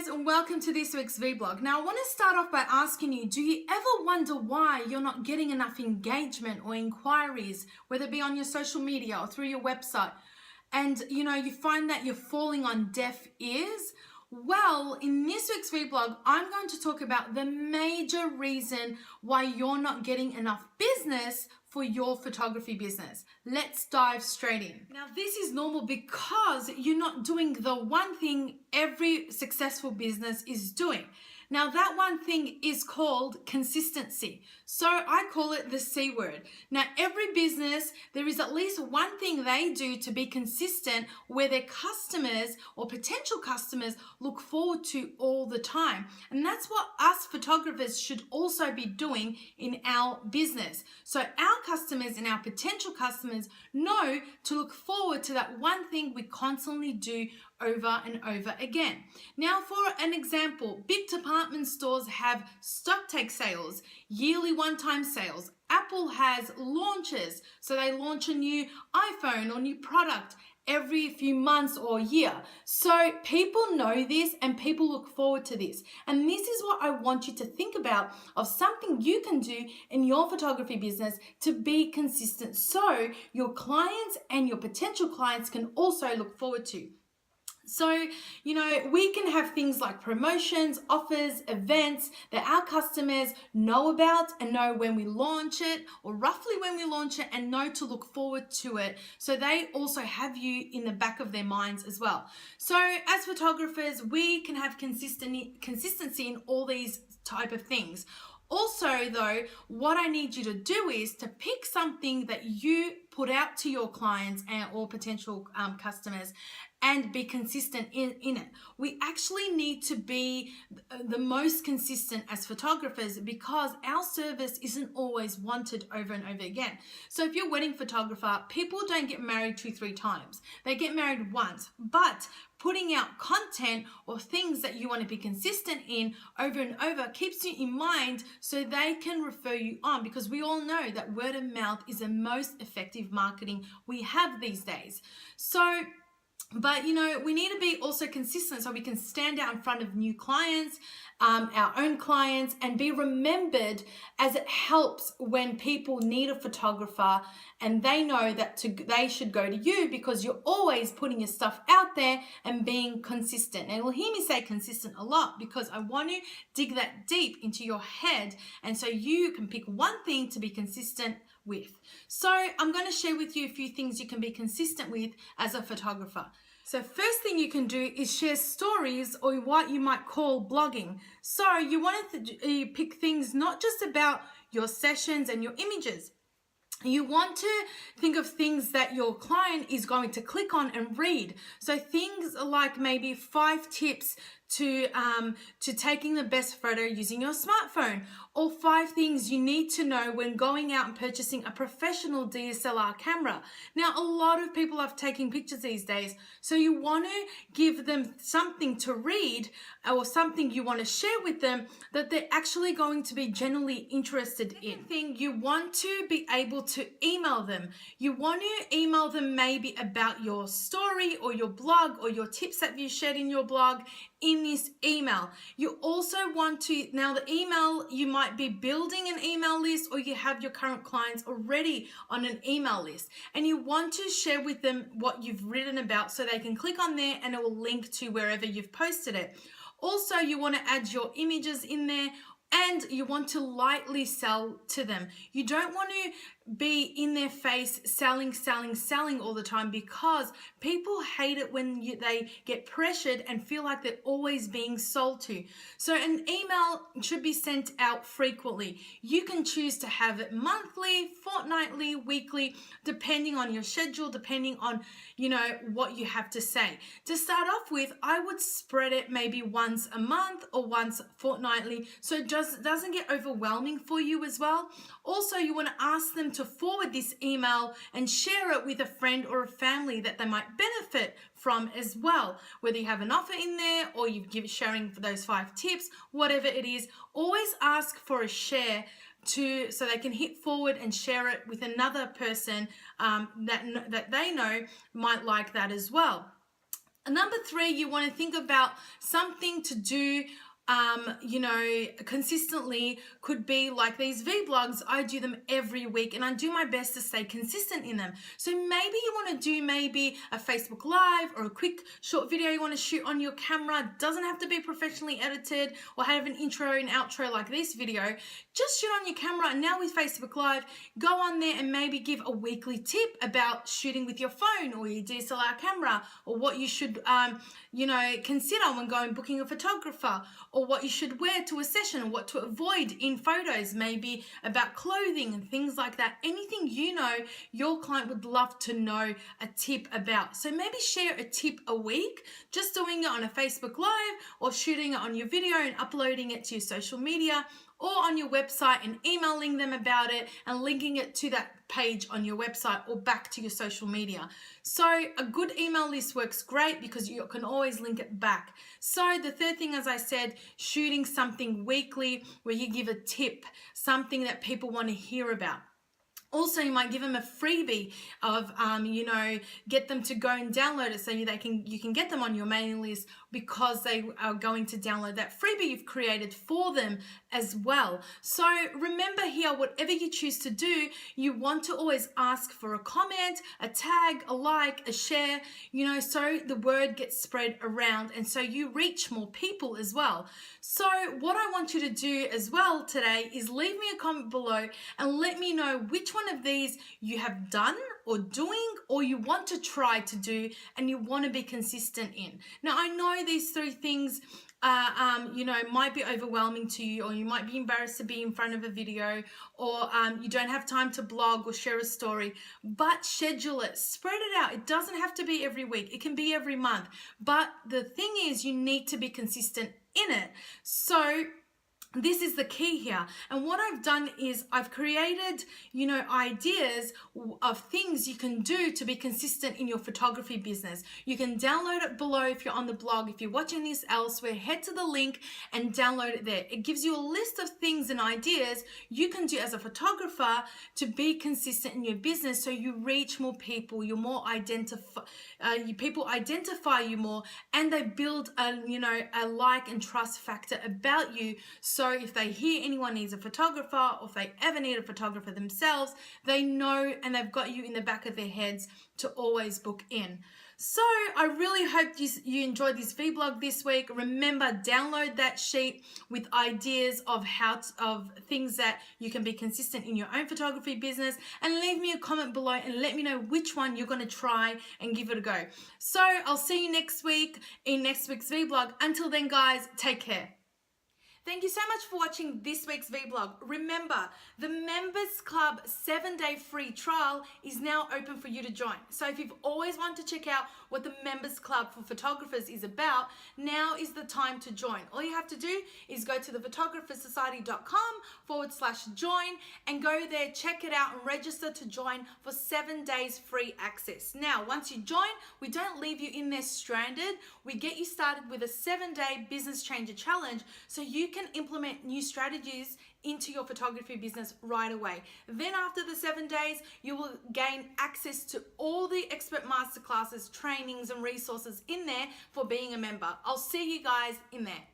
guys, and welcome to this week's vlog. Now I want to start off by asking you, do you ever wonder why you're not getting enough engagement or inquiries, whether it be on your social media or through your website, and you find that you're falling on deaf ears? Well, in this week's vlog, I'm going to talk about the major reason why you're not getting enough business for your photography business. Let's dive straight in. Now, this is normal because you're not doing the one thing every successful business is doing. Now, that one thing is called consistency. So I call it the C word. Now, every business, there is at least one thing they do to be consistent where their customers or potential customers look forward to all the time. And that's what us photographers should also be doing in our business. So our customers and our potential customers know to look forward to that one thing we constantly do over and over again. Now, for an example, big department stores have stock take sales, yearly one-time sales. Apple has launches, so they launch a new iPhone or new product every few months or year. So people know this and people look forward to this. And this is what I want you to think about of something you can do in your photography business to be consistent so your clients and your potential clients can also look forward to. So, we can have things like promotions, offers, events that our customers know about and know when we launch it or roughly when we launch it and know to look forward to it. So they also have you in the back of their minds as well. So as photographers, we can have consistency in all these type of things. Also, though, what I need you to do is to pick something that you put out to your clients and or potential customers and be consistent in it. We actually need to be the most consistent as photographers because our service isn't always wanted over and over again. So if you're a wedding photographer, people don't get married 2-3 times. They get married once, but putting out content or things that you want to be consistent in over and over keeps you in mind so they can refer you on, because we all know that word of mouth is the most effective marketing we have these days. But we need to be also consistent so we can stand out in front of new clients, our own clients, and be remembered, as it helps when people need a photographer and they know that they should go to you because you're always putting your stuff out there and being consistent. And you'll hear me say consistent a lot because I want to dig that deep into your head and so you can pick one thing to be consistent with. So I'm going to share with you a few things you can be consistent with as a photographer. So first thing you can do is share stories, or what you might call blogging. So you want to pick things not just about your sessions and your images. You want to think of things that your client is going to click on and read. So things like maybe 5 tips to taking the best photo using your smartphone, or 5 things you need to know when going out and purchasing a professional DSLR camera. Now, a lot of people are taking pictures these days, so you want to give them something to read or something you want to share with them that they're actually going to be genuinely interested in. You want to be able to email them. You want to email them maybe about your story or your blog or your tips that you shared in your blog in this email. You also want to, now the email, you might be building an email list or you have your current clients already on an email list, and you want to share with them what you've written about so they can click on there and it will link to wherever you've posted it. Also, you want to add your images in there, and you want to lightly sell to them. You don't want to be in their face selling all the time, because people hate it when they get pressured and feel like they're always being sold to. So an email should be sent out frequently. You can choose to have it monthly, fortnightly, weekly, depending on your schedule, depending on what you have to say. To start off with, I would spread it maybe once a month or once fortnightly so it doesn't get overwhelming for you as well. Also, you want to ask them to forward this email and share it with a friend or a family that they might benefit from as well. Whether you have an offer in there or you're sharing for those 5 tips, whatever it is, always ask for a share so they can hit forward and share it with another person that they know might like that as well. Number 3, you want to think about something to do consistently. Could be like these vlogs. I do them every week and I do my best to stay consistent in them. So maybe you want to do maybe a Facebook Live or a quick short video you want to shoot on your camera. Doesn't have to be professionally edited or have an intro and outro like this video. Just shoot on your camera. And now with Facebook Live, go on there and maybe give a weekly tip about shooting with your phone or your DSLR camera, or what you should consider when going booking a photographer, or what you should wear to a session, what to avoid in photos, maybe about clothing and things like that. Anything your client would love to know a tip about. So maybe share a tip a week, just doing it on a Facebook Live or shooting it on your video and uploading it to your social media or on your website and emailing them about it and linking it to that page on your website or back to your social media. So a good email list works great because you can always link it back. So the third thing, as I said, shooting something weekly where you give a tip, something that people want to hear about. Also, you might give them a freebie of, get them to go and download it so you can get them on your mailing list because they are going to download that freebie you've created for them as well. So remember here, whatever you choose to do, you want to always ask for a comment, a tag, a like, a share, so the word gets spread around and so you reach more people as well. So what I want you to do as well today is leave me a comment below and let me know which one of these you have done or doing or you want to try to do and you want to be consistent in. Now, I know these 3 things might be overwhelming to you, or you might be embarrassed to be in front of a video, or you don't have time to blog or share a story, but schedule it, spread it out. It doesn't have to be every week. It can be every month. But the thing is, you need to be consistent in it. So this is the key here. And what I've done is I've created, ideas of things you can do to be consistent in your photography business. You can download it below if you're on the blog. If you're watching this elsewhere, head to the link and download it there. It gives you a list of things and ideas you can do as a photographer to be consistent in your business so you reach more people, you're more people identify you more, and they build a like and trust factor about you. So if they hear anyone needs a photographer, or if they ever need a photographer themselves, they know and they've got you in the back of their heads to always book in. So I really hope you enjoyed this vlog this week. Remember, download that sheet with ideas of of things that you can be consistent in your own photography business, and leave me a comment below and let me know which one you're going to try and give it a go. So I'll see you next week in next week's vlog. Until then, guys, take care. Thank you so much for watching this week's vlog. Remember, the Members Club 7-day free trial is now open for you to join. So if you've always wanted to check out what the Members Club for photographers is about, now is the time to join. All you have to do is go to thephotographersociety.com/join and go there, check it out and register to join for 7 days free access. Now, once you join, we don't leave you in there stranded. We get you started with a 7-day business changer challenge so you can implement new strategies into your photography business right away. Then after the 7 days, you will gain access to all the expert masterclasses, trainings and resources in there for being a member. I'll see you guys in there.